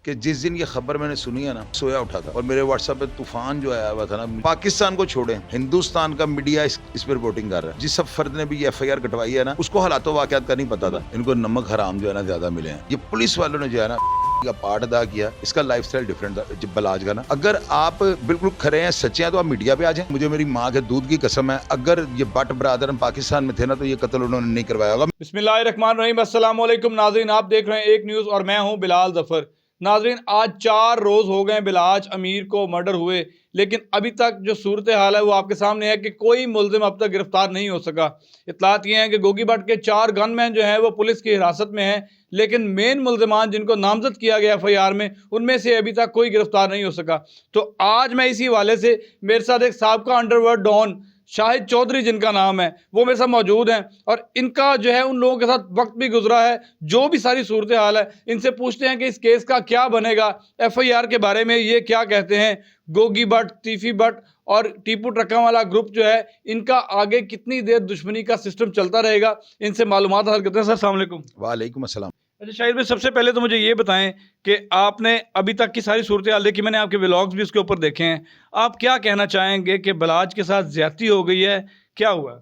कि जिस दिन ये खबर मैंने सुनी है ना, सोया उठा था और मेरे व्हाट्सएप पे तूफान जो आया हुआ था ना, पाकिस्तान को छोड़े हिंदुस्तान का मीडिया इस पर रिपोर्टिंग कर रहा है। जिस सब फर्द ने भी ये FIR कटवाई है ना, उसको हालातों वाकयात का नहीं पता था। इनको नमक हराम जो है ना ज्यादा मिले हैं। ये पुलिस वालों ने जो है ना का पार्ट अदा किया, इसका लाइफस्टाइल डिफरेंट था बलाज का ना। अगर आप बिल्कुल खरे हैं, सच्चे हैं, तो आप मीडिया पे आ जाएं। मुझे मेरी माँ के दूध की कसम है, अगर ये बट ब्रदर पाकिस्तान में थे ना, तो ये कत्ल उन्होंने नहीं करवाया होगा। बिस्मिल्लाहिर्रहमानिर्रहीम, अस्सलाम वालेकुम नाज़रीन, आप देख रहे हैं एक न्यूज़ और मैं हूं बिलाल ज़फ़र। नाज़रीन, आज 4 रोज़ हो गए बिलाज अमीर को मर्डर हुए, लेकिन अभी तक जो सूरत हाल है वो आपके सामने है कि कोई मुल्ज़िम अब तक गिरफ्तार नहीं हो सका। इत्तलात ये हैं कि गोगी भट्ट के 4 गनमैन जो हैं वो पुलिस की हिरासत में हैं, लेकिन मेन मुल्ज़िमान जिनको नामज़द किया गया FIR में, उनमें से अभी तक कोई गिरफ्तार नहीं हो सका। तो आज मैं इसी हवाले से, मेरे साथ एक साबका अंडरवर्ल्ड डॉन शाहिद चौधरी जिनका नाम है, वो मेरे साथ मौजूद हैं और इनका जो है उन लोगों के साथ वक्त भी गुजरा है, जो भी सारी सूरत हाल है इनसे पूछते हैं कि इस केस का क्या बनेगा, FIR के बारे में ये क्या कहते हैं। गोगी भट्ट, तीफी भट्ट और टीपू ट्रक्का वाला ग्रुप जो है, इनका आगे कितनी देर दुश्मनी का सिस्टम चलता रहेगा, इनसे मालूमात हासिल करते हैं। सर अस्सलाम वालेकुम। वालेकुम अस्सलाम। अच्छा शाहिद भाई, सबसे पहले तो मुझे ये बताएं कि आपने अभी तक की सारी सूरत हाल देखी, मैंने आपके व्लॉग्स भी उसके ऊपर देखे हैं, आप क्या कहना चाहेंगे कि बलाज के साथ ज्यादती हो गई है, क्या हुआ?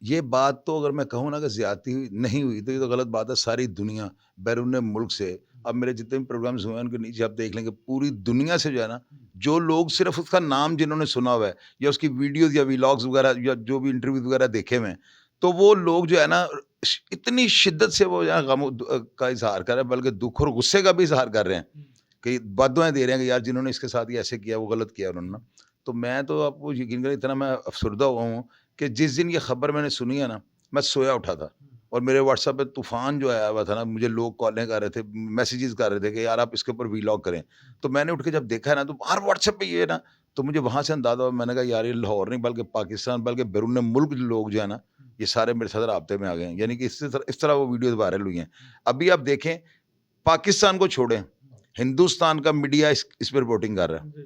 ये बात तो अगर मैं कहूँ ना कि ज्यादती नहीं हुई, तो ये तो गलत बात है। सारी दुनिया बैरून मुल्क से, अब मेरे जितने भी प्रोग्राम्स हुए हैं उनके नीचे आप देख लेंगे, पूरी दुनिया से जो है ना, जो लोग सिर्फ उसका नाम जिन्होंने सुना हुआ है या उसकी वीडियोज या व्लॉग्स वगैरह या जो भी इंटरव्यूज वगैरह देखे हुए हैं, तो वो लोग जो है ना इतनी शिद्दत से वो जो है का इजहार कर रहे हैं, बल्कि दुख और गुस्से का भी इजहार कर रहे हैं कि बददुआएं दे रहे हैं कि यार जिन्होंने इसके साथ ये ऐसे किया वो गलत किया उन्होंने ना। तो मैं तो आपको यकीन करें, इतना मैं अफसरदा हुआ हूँ कि जिस दिन ये खबर मैंने सुनी है ना, मैं सोया उठा था और मेरे व्हाट्सएप पे तूफान जो आया हुआ था ना, मुझे लोग कॉलें कर रहे थे, मैसेजेस कर रहे थे कि यार आप इसके ऊपर व्लॉग करें। तो मैंने उठ के जब देखा है ना, तो हर व्हाट्सएप पे ये ना, तो मुझे वहाँ से अंदाजा हुआ। मैंने कहा यार ये लाहौर नहीं बल्कि पाकिस्तान, बल्कि बैरून मुल्क लोग जो है ना, ये सारे मेरे साथ राब्ते में आ गए हैं। यानी कि इस तरह वो वीडियोज वायरल हुई हैं। अभी आप देखें, पाकिस्तान को छोड़ें, हिंदुस्तान का मीडिया इस पर रिपोर्टिंग कर रहा है।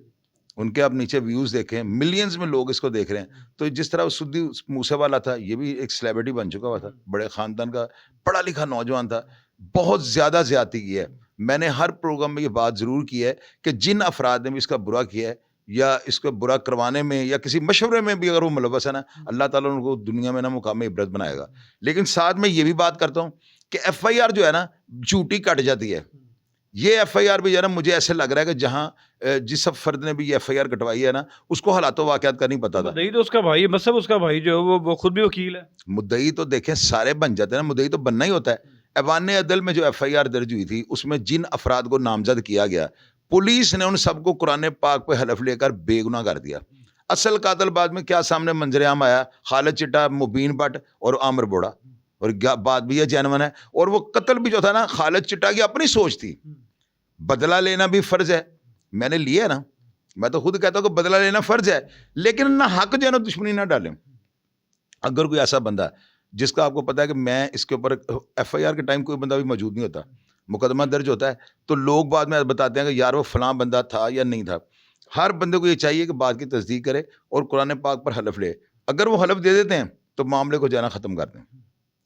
उनके आप नीचे व्यूज़ देखें, मिलियंस में लोग इसको देख रहे हैं। तो जिस तरह सुद्दी मूसेवाला था, ये भी एक सेलिब्रिटी बन चुका हुआ था, बड़े ख़ानदान का पढ़ा-लिखा नौजवान था, बहुत ज़्यादा ज़्यादती की है। मैंने हर प्रोग्राम में ये बात ज़रूर की है कि जिन अफ़राद ने भी इसका बुरा किया है या इसको बुरा करवाने में या किसी मशवरे में भी अगर वो मुलव्वस है ना, अल्लाह ताला उनको दुनिया में ना मुकाम इबरत बनाएगा। लेकिन साथ में ये भी बात करता हूँ कि FIR जो है ना, झूठी कट जाती है। ये FIR भी जो है ना, मुझे ऐसे लग रहा है कि जहाँ जिस सब फर्द ने भी ये FIR कटवाई है ना, उसको हालातों वाकयात का नहीं पता था। मुद्दई तो उसका भाई है, मतलब उसका भाई जो है वो खुद भी वकील है। मुद्दई तो देखें सारे बन जाते हैं ना, मुद्दई तो बनना ही होता है। ऐवान अदल में जो FIR दर्ज हुई थी, उसमें जिन अफराद को नामजद किया गया, पुलिस ने उन सबको कुरान पाक पे हलफ लेकर बेगुनाह कर दिया। असल कातिल बाद में क्या सामने मंजरेआम आया, खालिद चिट्टा, मुबीन भट्ट और आमिर बोड़ा। और बात भी ये जेनवन है। और वो कत्ल भी जो था ना, खालिद चिट्टा की अपनी सोच थी। बदला लेना भी फर्ज है, मैंने लिया है ना, मैं तो खुद कहता हूँ कि बदला लेना फर्ज है, लेकिन ना हक जो है ना दुश्मनी ना डालें। अगर कोई ऐसा बंदा जिसका आपको पता है कि मैं इसके ऊपर FIR के टाइम कोई बंदा भी मौजूद नहीं होता, मुकदमा दर्ज होता है, तो लोग बाद में बताते हैं कि यार वो फलां बंदा था या नहीं था। हर बंदे को ये चाहिए कि बात की तस्दीक करे और कुरान पाक पर हलफ ले। अगर वो हलफ दे देते हैं तो मामले को जाना ख़त्म कर दें।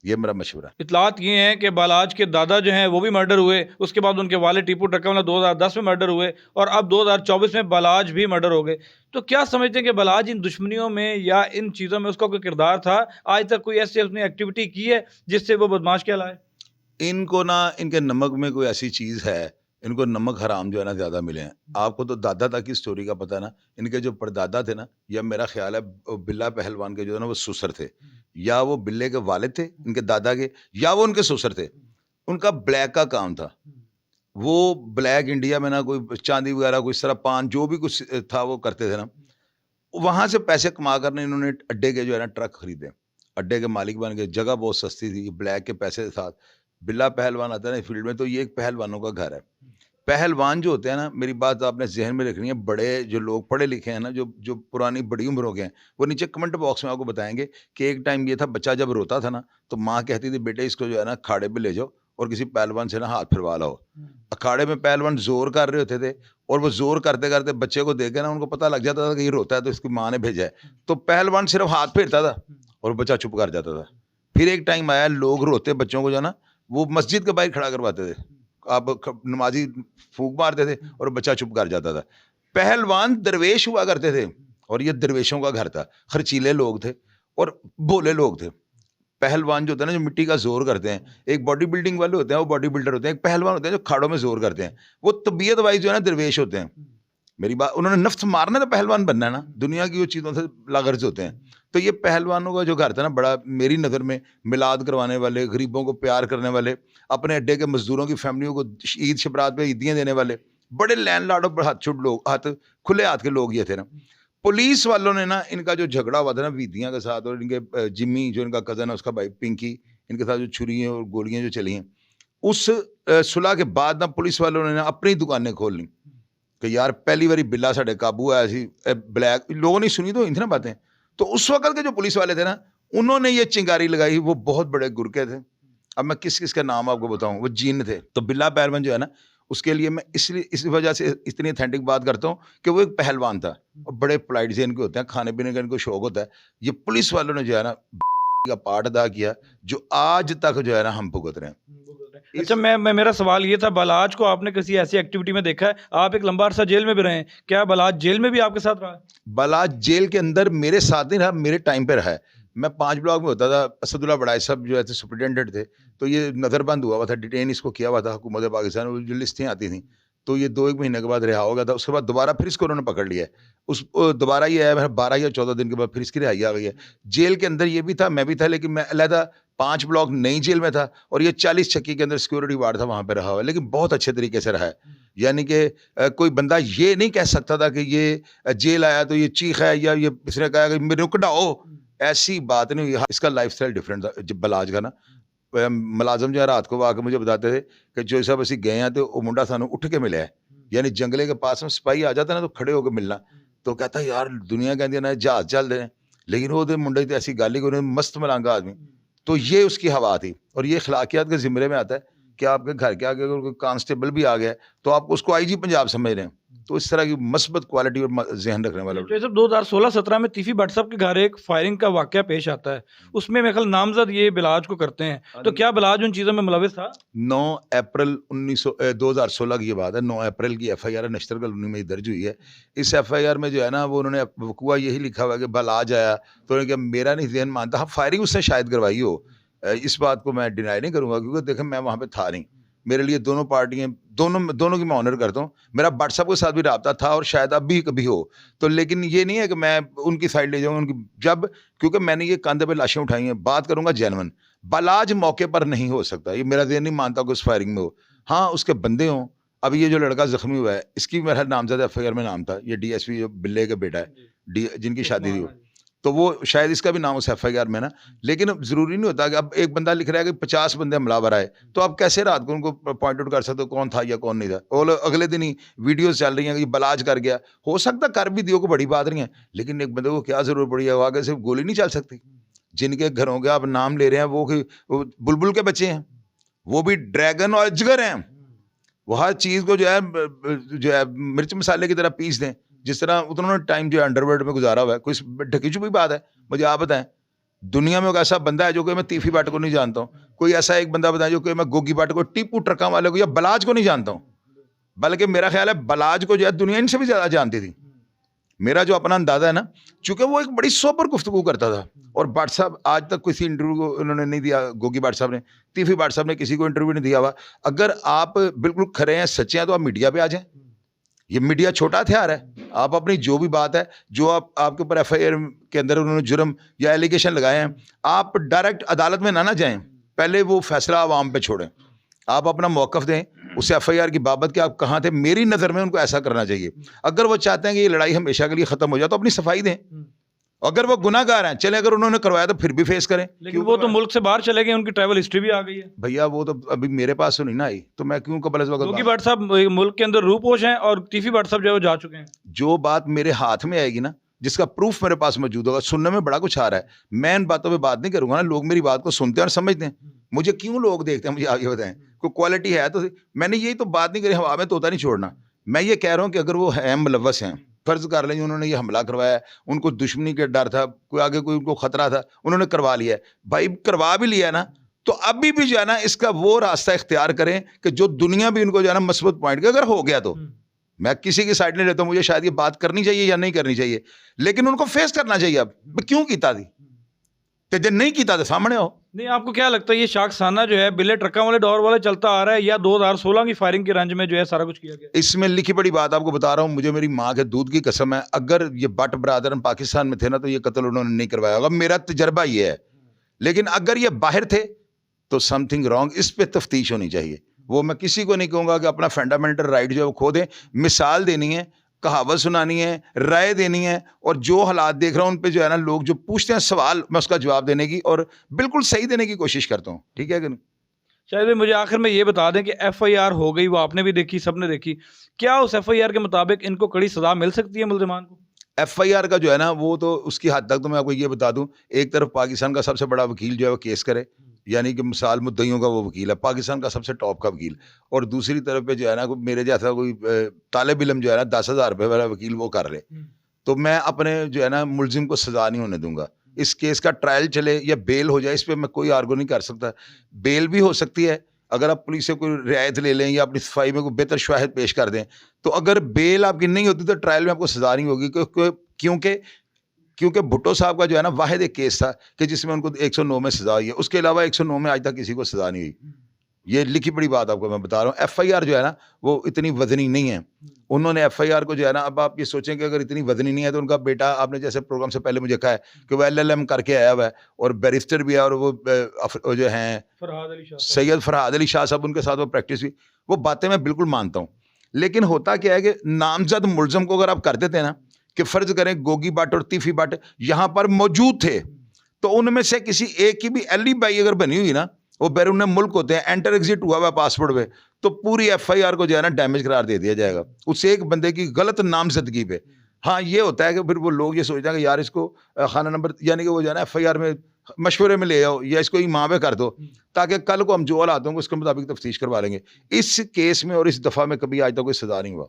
ये मेरा मशवरा है। इत्तलात ये हैं कि बालाज के दादा जो हैं वो भी मर्डर हुए, उसके बाद उनके वालिद टीपू ट्रक्का वाला 2010 में मर्डर हुए और अब 2024 में बालाज भी मर्डर हो गए। तो क्या समझते हैं कि बालाज इन दुश्मनियों में या इन चीज़ों में उसका कोई किरदार था? आज तक कोई ऐसी उसने एक्टिविटी की है जिससे वो बदमाश कहलाए? इनको ना, इनके नमक में कोई ऐसी चीज़ है, इनको नमक हराम जो है ना ज़्यादा मिले हैं। आपको तो दादा तक की स्टोरी का पता है ना, इनके जो परदादा थे ना, या मेरा ख्याल है बिल्ला पहलवान के जो है ना वो ससुर थे, या वो बिल्ले के वालिद थे इनके दादा के, या वो उनके ससुर थे। उनका ब्लैक का काम था। वो ब्लैक इंडिया में ना कोई चांदी वगैरह, कोई इस तरह पान जो भी कुछ था वो करते थे ना। वहाँ से पैसे कमा कर ना इन्होंने अड्डे के जो है ना ट्रक खरीदे, अड्डे के मालिक बन गए। जगह बहुत सस्ती थी, ब्लैक के पैसे के साथ। बिल्ला पहलवान आता है ना फील्ड में, तो ये एक पहलवानों का घर है। पहलवान जो होते हैं ना, मेरी बात आपने ज़हन में रखनी है, बड़े जो लोग पढ़े लिखे हैं ना, जो जो पुरानी बड़ी उम्रों के हैं, वो नीचे कमेंट बॉक्स में आपको बताएँगे कि एक टाइम ये था, बच्चा जब रोता था ना, तो माँ कहती थी बेटे इसको जो है ना अखाड़े पे ले जाओ और किसी पहलवान से ना हाथ फिरवा लाओ। अखाड़े में पहलवान ज़ोर कर रहे होते थे और वो ज़ोर करते-करते बच्चे को देख के ना उनको पता लग जाता था कि ये रोता है तो इसकी माँ ने भेजा है। तो पहलवान सिर्फ़ हाथ फेरता था और बच्चा चुप कर जाता था। फिर एक टाइम आया, लोग रोते बच्चों को जो है ना, वो मस्जिद के बाहर खड़ा करवाते थे। आप नमाजी फूंक मारते थे और बच्चा चुप कर जाता था। पहलवान दरवेश हुआ करते थे और ये दरवेशों का घर था, खर्चीले लोग थे और भोले लोग थे। पहलवान जो होता है ना, जो मिट्टी का जोर करते हैं, एक बॉडी बिल्डिंग वाले होते हैं, वो बॉडी बिल्डर होते हैं, एक पहलवान होते हैं जो खाड़ों में जोर करते हैं, वो तबीयत वाइज जो है ना दरवेश होते हैं। मेरी बात, उन्होंने नफ्स मारना तो पहलवान बनना है ना, दुनिया की वो चीज़ों से लागर्ज होते हैं। तो ये पहलवानों का जो घर था ना, बड़ा मेरी नज़र में मिलाद करवाने वाले, गरीबों को प्यार करने वाले, अपने अड्डे के मजदूरों की फैमिलियों को ईद शबरात पे ईदियाँ देने वाले, बड़े लैंडलॉर्ड और हाथ छुट लोग, हाथ खुले हाथ के लोग ये थे ना। पुलिस वालों ने ना, इनका जो झगड़ा हुआ था ना वीदियाँ के साथ, और इनके जिम्मी जो इनका कज़न है, उसका भाई पिंकी, इनके साथ जो छुरियाँ और गोलियाँ जो चली हैं, उस सुलह के बाद ना पुलिस वालों ने ना अपनी दुकानें खोल ली कि यार पहली बारी बिल्ला साढ़े काबू आया सी, ब्लैक लोगों ने सुनी तो थी ना बातें। तो उस वक्त के जो पुलिस वाले थे ना, उन्होंने ये चिंगारी लगाई, वो बहुत बड़े गुरके थे। अब मैं किस किस का नाम आपको बताऊं, वो जीन थे। तो बिल्ला पहलवान जो है ना, उसके लिए मैं इसलिए इस वजह से इतनी ऑथेंटिक बात करता हूँ कि वो एक पहलवान था और बड़े पोलाइट से इनके होते हैं, खाने पीने का इनको शौक होता है। ये पुलिस वालों ने जो है ना का पार्ट अदा किया, जो आज तक जो है ना हम भुगत रहे हैं। अच्छा, मैं मेरा सवाल ये था, बलाज को आपने किसी ऐसी एक्टिविटी में देखा है? आप एक लंबा अरसा जेल में भी रहे हैं, क्या बलाज जेल में भी आपके साथ रहा है? बलाज जेल के अंदर मेरे साथ नहीं रहा, मेरे टाइम पे रहा है। मैं 5 ब्लॉक में होता था, असदुल्ला बड़ाई साहब जो है सुपरिटेंडेंट थे, तो ये नज़रबंद हुआ था, डिटेन इसको किया हुआ था हुकूमत पाकिस्तान, वो जो लिस्टें आती थी, तो ये 2-1 महीने के बाद रिहा हो गया था। उसके बाद दोबारा फिर इसको उन्होंने पकड़ लिया है। दोबारा ये आया, 12 या 14 दिन के बाद फिर इसकी रिहाई आ गई है। जेल के अंदर ये भी था, मैं भी था, लेकिन मैं अलहदा 5 ब्लॉक नई जेल में था, और ये 40 चक्की के अंदर सिक्योरिटी वार्ड था, वहाँ पे रहा हुआ है, लेकिन बहुत अच्छे तरीके से रहा है। यानी कि कोई बंदा ये नहीं कह सकता था कि ये जेल आया तो ये चीख है, या ये इसने कहा कि मेरे को कढ़ाओ, ऐसी बात नहीं हुई। इसका लाइफस्टाइल डिफरेंट था बलाज का ना। मुलाजम जो है रात को आके मुझे बताते थे कि जो साहब असी गए हैं तो वो मुंडा सानू उठ के मिले है, यानी जंगले के पास में सिपाही आ जाता ना तो खड़े होकर मिलना, तो कहता यार दुनिया कहती है ना जहाज चल रहे हैं, लेकिन वो मुंडे तो ऐसी गाली को मस्त मलांगा आदमी। तो ये उसकी हवा थी, और ये अखलाकियात के ज़िम्मे में आता है कि आपके घर के आगे अगर कोई कांस्टेबल भी आ गया तो आप उसको आईजी पंजाब समझ रहे हैं। तो इस तरह की मस्बत क्वालिटी और जहन रखने वाला। तो ये सब 2016-17 में तीफी भट्ट साहब के घर एक फायरिंग का वाकया पेश आता है, उसमें मेरे ख्याल नामजद ये बिलाज को करते हैं, तो क्या बिलाज उन चीज़ों में मुलविस था? 9 अप्रैल 2016 की ये बात है। 9 अप्रैल की FIR नश्तर कॉलोनी में दर्ज हुई है। इस FIR में जो है ना, वो उन्होंने वकूआ यही लिखा हुआ है कि बलाज आया, तो उन्होंने कहा मेरा नहीं जहन मानता, हाँ फायरिंग उससे शायद करवाई हो, इस बात को मैं डिनाई नहीं करूँगा, क्योंकि देखें मैं वहाँ पे था नहीं। मेरे लिए दोनों पार्टियाँ, दोनों की मैं ऑनर करता हूँ। मेरा भट्ट साहब के साथ भी रब्ता था और शायद अब भी कभी हो, तो लेकिन ये नहीं है कि मैं उनकी साइड ले जाऊँ उनकी, जब क्योंकि मैंने ये कंधे पे लाशें उठाई हैं, बात करूँगा जेन्युइन। बलाज मौके पर नहीं हो सकता, ये मेरा ज़हन नहीं मानता कि उस फायरिंग में हो। हाँ उसके बंदे हों। अभी ये जो लड़का ज़ख्मी हुआ है, इसकी मेरा नामज़द FIR में नाम था, ये DSP जो बिल्ले का बेटा है, जिनकी शादी थी, तो वो शायद इसका भी नाम उस FIR में ना। लेकिन ज़रूरी नहीं होता कि अब एक बंदा लिख रहा है कि 50 बंदे हमलावर आए, तो आप कैसे रात को उनको पॉइंट आउट कर सकते हो कौन था या कौन नहीं था। और अगले दिन ही वीडियोस चल रही हैं कि बलाज कर गया, हो सकता कर भी दियो, को बड़ी बात नहीं है, लेकिन एक बंदे को क्या ज़रूरत पड़ी है, आगे से गोली नहीं चल सकती। जिनके घरों के आप नाम ले रहे हैं वो बुलबुल के बच्चे हैं, वो भी ड्रैगन और अजगर हैं, वो हर चीज़ को जो है मिर्च मसाले की तरह पीस दें, जिस तरह उन्होंने टाइम जो है अंडरवर्ल्ड में गुजारा हुआ है। कोई ढकी छुपी बात है? मुझे आप बताएं, दुनिया में कोई ऐसा बंदा है जो कि मैं तीफी भट्ट को नहीं जानता हूँ? कोई ऐसा एक बंदा बताएं जो कि मैं गोगी भट्ट को, टीपू ट्रका वाले को या बलाज को नहीं जानता हूँ? बल्कि मेरा ख्याल है बलाज को जो है दुनिया इनसे भी ज़्यादा जानती थी। मेरा जो अपना अंदाज़ा है ना, चूँकि वो एक बड़ी सोपर गुफ्तगू करता था, और भट्ट साहब आज तक किसी इंटरव्यू को उन्होंने नहीं दिया, गोगी भट्ट साहब ने, तीफी भट्ट साहब ने किसी को इंटरव्यू नहीं दिया हुआ। अगर आप बिल्कुल खरे हैं, सच्चे हैं, तो आप मीडिया पे आ जाएं। ये मीडिया छोटा हथियार है। आप अपनी जो भी बात है, जो आपके ऊपर FIR के अंदर उन्होंने जुर्म या एलिगेशन लगाए हैं, आप डायरेक्ट अदालत में ना जाएं, पहले वो फैसला आवाम पे छोड़ें। आप अपना मौक़िफ़ दें उस FIR की बाबत कि आप कहाँ थे। मेरी नज़र में उनको ऐसा करना चाहिए। अगर वो चाहते हैं कि ये लड़ाई हमेशा के लिए ख़त्म हो जाए तो अपनी सफाई दें। अगर वो गुनाहगार हैं, चले, अगर उन्होंने करवाया तो फिर भी फेस करें। लेकिन वो तो मुल्क से बाहर चले गए, उनकी ट्रैवल हिस्ट्री भी आ गई है। भैया वो तो अभी मेरे पास तो नहीं ना आई, तो मैं क्यों कबल गोगी भट्ट साहब मुल्क के अंदर रूपोश हैं और तीफी भट्ट साहब जो जा चुके हैं। जो बात मेरे हाथ में आएगी ना, जिसका प्रूफ मेरे पास मौजूद होगा, सुनने में बड़ा कुछ आ रहा है, मैं इन बातों पे बात नहीं करूंगा ना। लोग मेरी बात को सुनते हैं और समझते हैं। मुझे क्यों लोग देखते हैं, मुझे आप ये बताएं। कोई क्वालिटी है तो मैंने यही तो बात नहीं करी, हवा में तोता नहीं छोड़ना। मैं ये कह रहा हूँ कि अगर वो हैं मुलव्वस हैं, फ़र्ज़ कर लें उन्होंने ये हमला करवाया, उनको दुश्मनी का डर था, कोई आगे कोई उनको ख़तरा था, उन्होंने करवा लिया है। भाई करवा भी लिया ना, तो अभी भी जो है ना इसका वो रास्ता इख्तियार करें कि जो दुनिया भी उनको जो है ना मस्बूत पॉइंट के अगर हो गया तो मैं किसी की साइड नहीं लेता हूं, मुझे शायद ये बात करनी चाहिए या नहीं करनी चाहिए, लेकिन उनको फेस करना चाहिए। अब क्यों कीता थी ते जे नहीं कीता तो सामने हो। नहीं, आपको क्या लगता है ये शाखसाना जो है बिले ट्रकों वाले दौर वाले चलता आ रहा है, या 2016 की फायरिंग के रंज में जो है सारा कुछ किया गया? इसमें लिखी बड़ी बात आपको बता रहा हूं, मुझे मेरी माँ के दूध की कसम है, अगर ये भट्ट ब्रादर पाकिस्तान में थे ना तो ये कत्ल उन्होंने नहीं करवाया होगा, मेरा तजर्बा ये है। लेकिन अगर ये बाहर थे तो समथिंग रॉन्ग, इस पे तफ्तीश होनी चाहिए। वो मैं किसी को नहीं कहूँगा कि अपना फंडामेंटल राइट जो है वो खो दें। मिसाल देनी है, कहावत सुनानी है, राय देनी है, और जो हालात देख रहा हूँ उन पे जो है ना लोग जो पूछते हैं सवाल, मैं उसका जवाब देने की और बिल्कुल सही देने की कोशिश करता हूँ। ठीक है कि नहीं? शायद भाई मुझे आखिर में ये बता दें कि FIR हो गई, वो आपने भी देखी, सबने देखी, क्या उस FIR के मुताबिक इनको कड़ी सजा मिल सकती है मुल्जिमान को? FIR का जो है ना वो तो उसकी हद तक तो मैं आपको ये बता दूं, एक तरफ पाकिस्तान का सबसे बड़ा वकील जो है वो केस करे, यानी कि मिसाल मुद्दइयों का वो वकील है, पाकिस्तान का सबसे टॉप का वकील, और दूसरी तरफ पे जो है ना मेरे जैसा कोई तालिब इल्म जो है ना 10,000 रुपये वाला वकील वो कर ले, तो मैं अपने जो है ना मुलजिम को सजा नहीं होने दूंगा। इस केस का ट्रायल चले या बेल हो जाए, इस पर मैं कोई आर्गू नहीं कर सकता। बेल भी हो सकती है अगर आप पुलिस से कोई रियायत ले लें या अपनी सफाई में कोई बेहतर शवाहिद पेश कर दें, तो अगर बेल आपकी नहीं होती तो ट्रायल में आपको सजा नहीं होगी, क्योंकि भुट्टो साहब का जो है ना वाहिद एक केस था कि जिसमें उनको 109 में सजा हुई है, उसके अलावा 109 में आज तक किसी को सजा नहीं हुई। ये लिखी बड़ी बात आपको मैं बता रहा हूँ। FIR जो है ना वो इतनी वजनी नहीं है, उन्होंने FIR को जो है ना, अब आप ये सोचें कि अगर इतनी वजनी नहीं है तो उनका बेटा, आपने जैसे प्रोग्राम से पहले मुझे कहा है कि वो LLM करके आया हुआ है और बैरिस्टर भी है, और वो जो हैं सैयद फरहाद अली शाह साहब, उनके साथ वो प्रैक्टिस भी, वो बातें मैं बिल्कुल मानता हूँ। लेकिन होता क्या है कि नामजद मुलजम को अगर आप कर देते हैं ना, कि फर्ज करें गोगी भट्ट और तीफी भट्ट यहाँ पर मौजूद थे, तो उनमें से किसी एक की भी एलिबाई अगर बनी हुई ना, वो बैरून मुल्क होते हैं, एंटर एग्जिट हुआ हुआ पासपोर्ट पे, तो पूरी FIR को जो है ना डैमेज करार दे दिया जाएगा उस एक बंदे की गलत नामजदगी पे। हाँ, ये होता है कि फिर वो लोग ये सोचते हैं कि यार इसको खाना नंबर, यानी कि वो जो है ना FIR में मशवरे में ले आओ या इसको इमाम पे कर दो, ताकि कल को हम जो हालात होंगे उसके मुताबिक तफ्तीश करवा लेंगे। इस केस में और इस दफ़ा में कभी आज तक कोई सजा नहीं हुआ।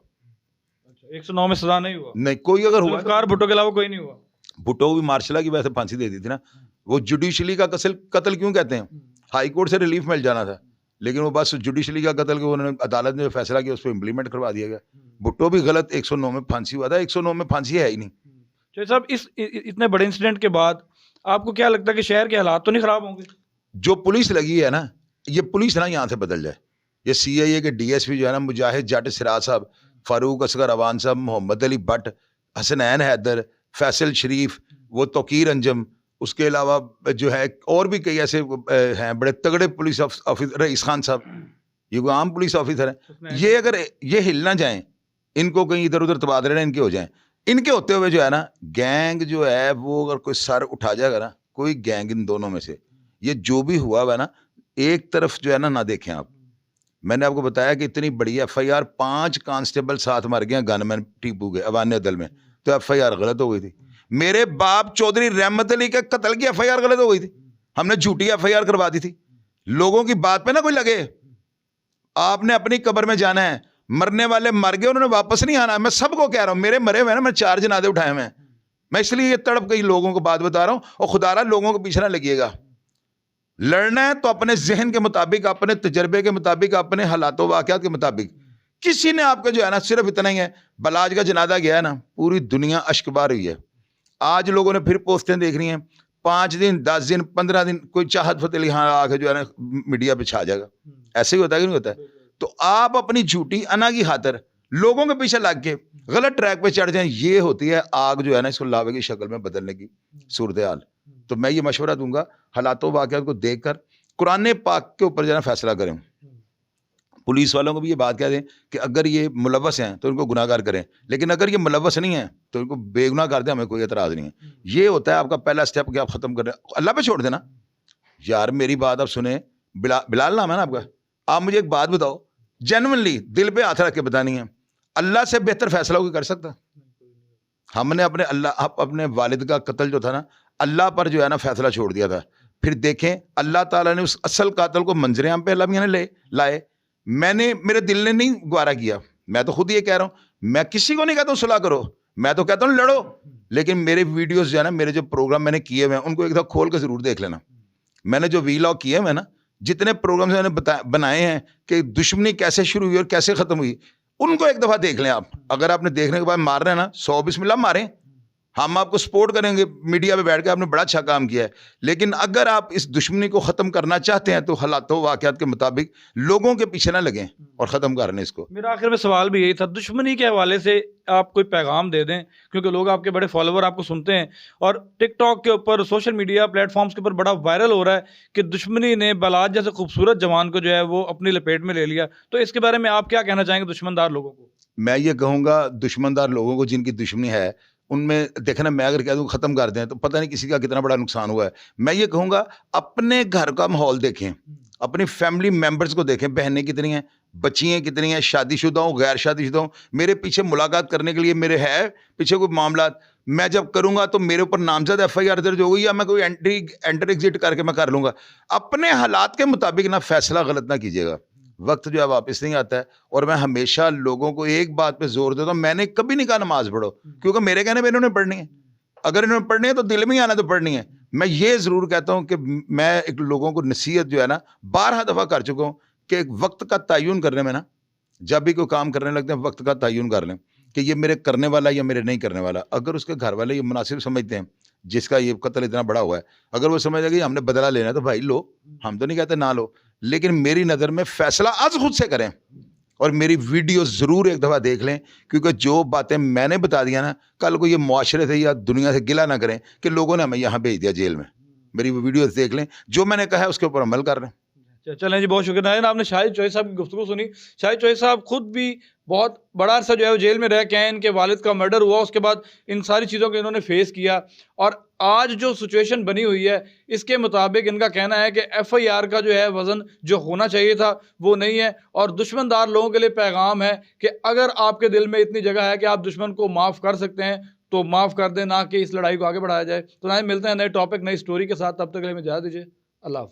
109 में सजा नहीं हुआ? नहीं, कोई अगर हुआ, जुल्फ़िकार भुट्टो के अलावा कोई नहीं हुआ? भुट्टो को भी मार्शला की वजह से फांसी दे दी थी ना, वो जुडिशली का कत्ल क्यों कहते हैं, हाई कोर्ट से रिलीफ मिल जाना था, लेकिन वो बस जुडिशली का कत्ल को उन्होंने अदालत ने फैसला किया, उस पर इम्प्लीमेंट करवा दिया गया। भुट्टो भी गलत 109 में फांसी हुआ था, 109 में फांसी है ही नहीं। तो साहब इतने बड़े इंसिडेंट के बाद आपको क्या लगता है कि शहर के हालात तो नहीं खराब होंगे? जो पुलिस लगी है ना, ये पुलिस ना यहाँ से बदल जाए, ये CIA के DSP जो है ना, मुजाहिद जट सिराज साहब, फारूक असगर अवान साहब, मोहम्मद अली भट्ट, हसनैन हैदर, फैसल शरीफ, वो तौकीर अंजम, उसके अलावा जो है और भी कई ऐसे हैं बड़े तगड़े पुलिस ऑफिसर, रईस खान साहब, ये कोई आम पुलिस ऑफिसर है, ये अगर ये हिल ना जाएं, इनको कहीं इधर उधर तबादले ना इनके हो जाएं, इनके होते हुए जो है ना गैंग जो है वो अगर कोई सर उठा जाएगा ना, कोई गैंग इन दोनों में से, ये जो भी हुआ है ना, एक तरफ जो है ना देखें आप, मैंने आपको बताया कि इतनी बड़ी FIR, 5 कांस्टेबल साथ मर गए गनमैन टीपू के अवान दल में, तो FIR गलत हो गई थी। मेरे बाप चौधरी रहमत अली के कत्ल की FIR गलत हो गई थी, हमने झूठी FIR करवा दी थी। लोगों की बात पे ना कोई लगे, आपने अपनी कब्र में जाना है, मरने वाले मर गए, उन्होंने वापस नहीं आना। मैं सबको कह रहा हूं, मेरे मरे हुए ना, मैं 4 जनाजे उठाए हुए हैं, मैं इसलिए ये तड़प कई लोगों को बात बता रहा हूं, और खुदारा लोगों के पीछे ना लगिएगा। लड़ना है तो अपने जहन के मुताबिक, अपने तजर्बे के मुताबिक, अपने हालातों वाक़यात के मुताबिक। किसी ने आपका जो है ना, सिर्फ इतना ही है, बलाज का जनाजा गया है ना, पूरी दुनिया अश्कबार हुई है। आज लोगों ने फिर पोस्टें देख रही हैं, 5 दिन 10 दिन 15 दिन कोई चाहत फतेह अली खान आके जो है ना मीडिया पे छा जाएगा। ऐसे ही होता है कि नहीं होता है? तो आप अपनी झूठी अना की खातर लोगों के पीछे लग के गलत ट्रैक पे चढ़ जाएं, ये होती है आग जो है ना, इसको लावे की शक्ल में बदलने की सूरत हाल। तो मैं ये मशवरा दूंगा, हालातों वाक़यात को देखकर कुरान पाक के ऊपर जो है ना फैसला करें। पुलिस वालों को भी ये बात कह दें कि अगर ये मुलव्वस हैं तो इनको गुनाहगार करें, लेकिन अगर ये मुलव्वस नहीं है तो इनको बेगुनाह कर दें, हमें कोई एतराज़ नहीं है। ये होता है आपका पहला स्टेप कि आप ख़त्म कर रहे हैं, अल्लाह पे छोड़ देना। यार मेरी बात आप सुने, बिलाल नाम है ना आपका, आप मुझे एक बात बताओ, जेन्युइनली दिल पे हाथ रख के बतानी है, अल्लाह से बेहतर फैसला कोई कर सकता? हमने अपने वालिद का कत्ल जो था ना, अल्लाह पर जो है ना फैसला छोड़ दिया था। फिर देखें अल्लाह ताला ने उस असल कातिल को मंजर आम पे अल्लाह मियां ने लाए। मेरे दिल ने नहीं गुआरा किया, मैं तो खुद ये कह रहा हूँ, मैं किसी को नहीं कहता हूँ सुलह करो, मैं तो कहता हूँ लड़ो। लेकिन मेरे वीडियोस जो है ना, मेरे जो प्रोग्राम मैंने किए हुए हैं, उनको एक दफ़ा खोल कर जरूर देख लेना। मैंने जो वीलॉग किए हुए ना, जितने प्रोग्राम्स मैंने बनाए हैं कि दुश्मनी कैसे शुरू हुई और कैसे ख़त्म हुई, उनको एक दफ़ा देख लें आप। अगर आपने देखने के बाद मार रहे हैं ना, 100 बिस्मिल्लाह मारें, हम आपको सपोर्ट करेंगे मीडिया पे बैठ के, आपने बड़ा अच्छा काम किया है। लेकिन अगर आप इस दुश्मनी को ख़त्म करना चाहते हैं तो हालातों वाक़यात के मुताबिक लोगों के पीछे ना लगें और ख़त्म कर लें इसको। मेरा आखिर में सवाल भी यही था, दुश्मनी के हवाले से आप कोई पैगाम दे दें, क्योंकि लोग आपके बड़े फॉलोवर आपको सुनते हैं और टिकटॉक के ऊपर, सोशल मीडिया प्लेटफॉर्म्स के ऊपर बड़ा वायरल हो रहा है कि दुश्मनी ने बलाज जैसे खूबसूरत जवान को जो है वो अपनी लपेट में ले लिया। तो इसके बारे में आप क्या कहना चाहेंगे दुश्मनदार लोगों को? मैं ये कहूँगा दुश्मनदार लोगों को जिनकी दुश्मनी है, उनमें देखना, मैं अगर कह दूँ ख़त्म कर दें तो पता नहीं किसी का कितना बड़ा नुकसान हुआ है। मैं ये कहूँगा अपने घर का माहौल देखें, अपनी फैमिली मेंबर्स को देखें, बहनें कितनी हैं, बच्चियाँ कितनी हैं, शादीशुदा हों, गैर शादीशुदा हों, मेरे पीछे मुलाकात करने के लिए मेरे है पीछे कोई मामला। मैं जब करूँगा तो मेरे ऊपर नामजद FIR दर्ज होगी या मैं कोई एंटर एग्जिट करके मैं कर लूँगा। अपने हालात के मुताबिक ना फैसला गलत ना कीजिएगा, वक्त जो है वापस नहीं आता है। और मैं हमेशा लोगों को एक बात पे जोर देता हूँ, मैंने कभी नहीं कहा नमाज पढ़ो, क्योंकि मेरे कहने पे इन्होंने पढ़नी है। अगर इन्होंने पढ़नी है तो दिल में ही आना तो पढ़नी है। मैं ये ज़रूर कहता हूँ कि मैं एक लोगों को नसीहत जो है ना 12 दफ़ा कर चुका हूँ कि वक्त का तयन करने में ना, जब भी कोई काम करने लगते हैं वक्त का तयन कर लें कि ये मेरे करने वाला या मेरे नहीं करने वाला। अगर उसके घर वाले ये मुनासिब समझते हैं, जिसका ये कत्ल इतना बड़ा हुआ है, अगर वो समझ कि हमने बदला लेना है तो भाई लो, हम तो नहीं कहते ना लो, लेकिन मेरी नज़र में फैसला आज खुद से करें और मेरी वीडियो ज़रूर एक दफ़ा देख लें, क्योंकि जो बातें मैंने बता दिया ना, कल को ये मुआशरे से या दुनिया से गिला ना करें कि लोगों ने हमें यहाँ भेज दिया जेल में। मेरी वीडियो देख लें, जो मैंने कहा है उसके ऊपर अमल कर लें। चलें जी, बहुत शुक्रिया नाज़रीन, आपने शाहिद चौधरी साहब की गुफ्तगू सुनी। शाहिद चौधरी साहब खुद भी बहुत बड़ा अरसा जो है वो जेल में रह के आए, इनके वालिद का मर्डर हुआ, उसके बाद इन सारी चीज़ों को इन्होंने फेस किया और आज जो सिचुएशन बनी हुई है इसके मुताबिक इनका कहना है कि FIR का जो है वज़न जो होना चाहिए था वो नहीं है। और दुश्मनदार लोगों के लिए पैगाम है कि अगर आपके दिल में इतनी जगह है कि आप दुश्मन को माफ़ कर सकते हैं तो माफ़ कर दें, ना कि इस लड़ाई को आगे बढ़ाया जाए। तो ना मिलते हैं नए टॉपिक, नई स्टोरी के साथ, तब तक के लिए हमें इजाज़त दीजिए। अल्लाह हाफ़िज़।